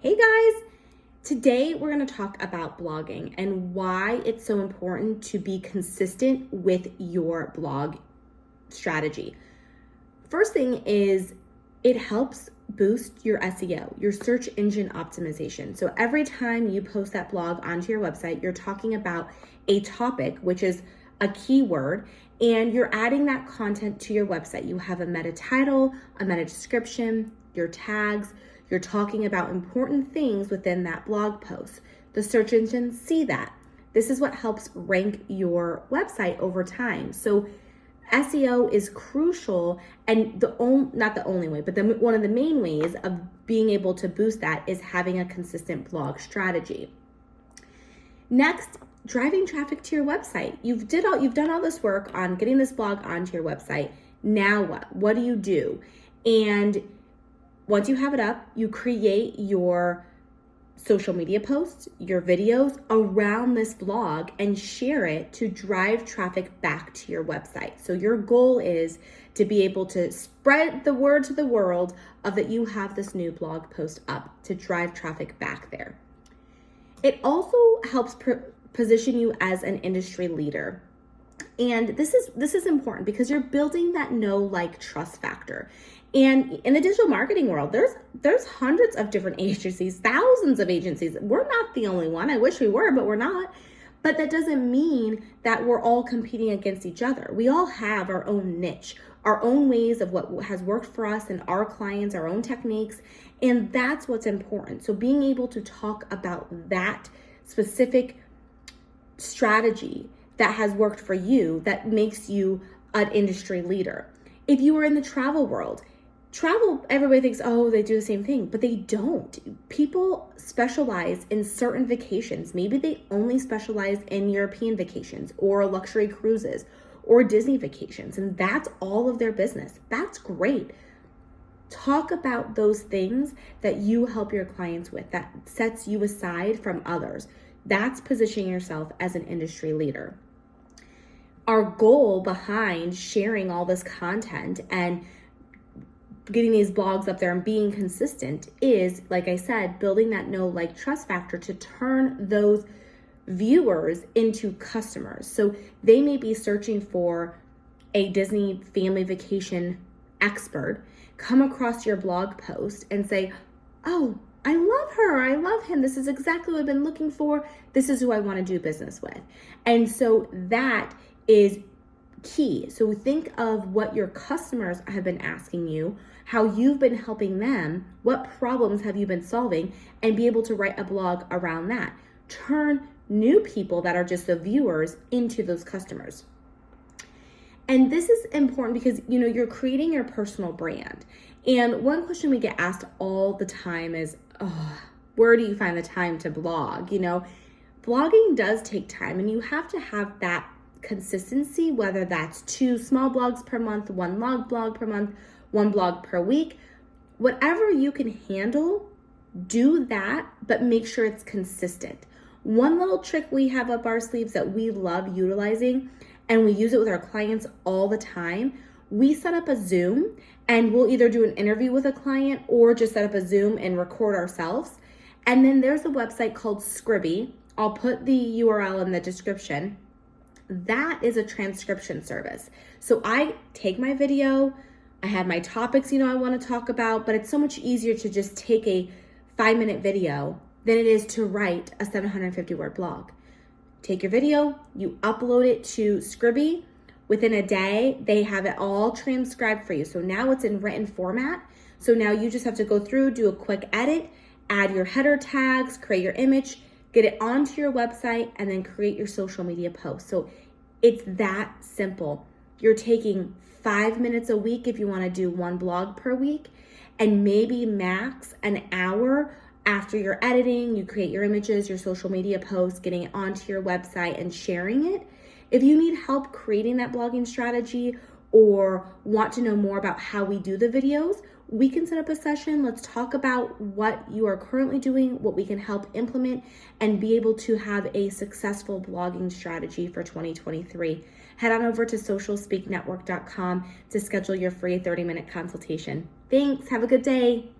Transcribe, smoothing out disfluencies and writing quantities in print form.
Hey guys! Today we're going to talk about blogging and why it's so important to be consistent with your blog strategy. First thing is it helps boost your SEO, your search engine optimization. So every time you post that blog onto your website, you're talking about a topic, which is a keyword, and you're adding that content to your website. You have a meta title, a meta description, your tags. You're talking about important things within that blog post. The search engines see that. This is what helps rank your website over time. So SEO is crucial, and not the only way, but one of the main ways of being able to boost that is having a consistent blog strategy. Next, driving traffic to your website. You've done all this work on getting this blog onto your website. Now what? What do? And once you have it up, you create your social media posts, your videos around this blog and share it to drive traffic back to your website. So your goal is to be able to spread the word to the world of that you have this new blog post up to drive traffic back there. It also helps position you as an industry leader. And this is important because you're building that know, like, trust factor. And in the digital marketing world, there's hundreds of different agencies, thousands of agencies. We're not the only one. I wish we were, but we're not. But that doesn't mean that we're all competing against each other. We all have our own niche, our own ways of what has worked for us and our clients, our own techniques. And that's what's important. So being able to talk about that specific strategy that has worked for you, that makes you an industry leader. If you were in the travel world, everybody thinks, oh, they do the same thing, but they don't. People specialize in certain vacations. Maybe they only specialize in European vacations or luxury cruises or Disney vacations, and that's all of their business. That's great. Talk about those things that you help your clients with, that sets you aside from others. That's positioning yourself as an industry leader. Our goal behind sharing all this content and getting these blogs up there and being consistent is, like I said, building that know, like, trust factor to turn those viewers into customers. So they may be searching for a Disney family vacation expert, come across your blog post and say, oh, I love her, I love him, this is exactly what I've been looking for, this is who I want to do business with. And so that is key. So think of what your customers have been asking you, how you've been helping them, what problems have you been solving, and be able to write a blog around that. Turn new people that are just the viewers into those customers. And this is important because, you're creating your personal brand. And one question we get asked all the time is, where do you find the time to blog? Blogging does take time, and you have to have that consistency, whether that's 2 small blogs per month, 1 long blog per month, 1 blog per week. Whatever you can handle, do that, but make sure it's consistent. One little trick we have up our sleeves that we love utilizing, and we use it with our clients all the time, we set up a Zoom, and we'll either do an interview with a client or just set up a Zoom and record ourselves. And then there's a website called Scribie. I'll put the URL in the description. That is a transcription service. So I take my video, I have my topics, I want to talk about, but it's so much easier to just take a 5-minute video than it is to write a 750-word blog. Take your video, you upload it to Scribie. Within a day, they have it all transcribed for you. So now it's in written format. So now you just have to go through, do a quick edit, add your header tags, create your image, get it onto your website, and then create your social media post. So it's that simple. You're taking 5 minutes a week if you want to do 1 blog per week, and maybe max an hour after you're editing, you create your images, your social media posts, getting it onto your website and sharing it. If you need help creating that blogging strategy or want to know more about how we do the videos, we can set up a session. Let's talk about what you are currently doing, what we can help implement, and be able to have a successful blogging strategy for 2023. Head on over to socialspeaknetwork.com to schedule your free 30-minute consultation. Thanks. Have a good day.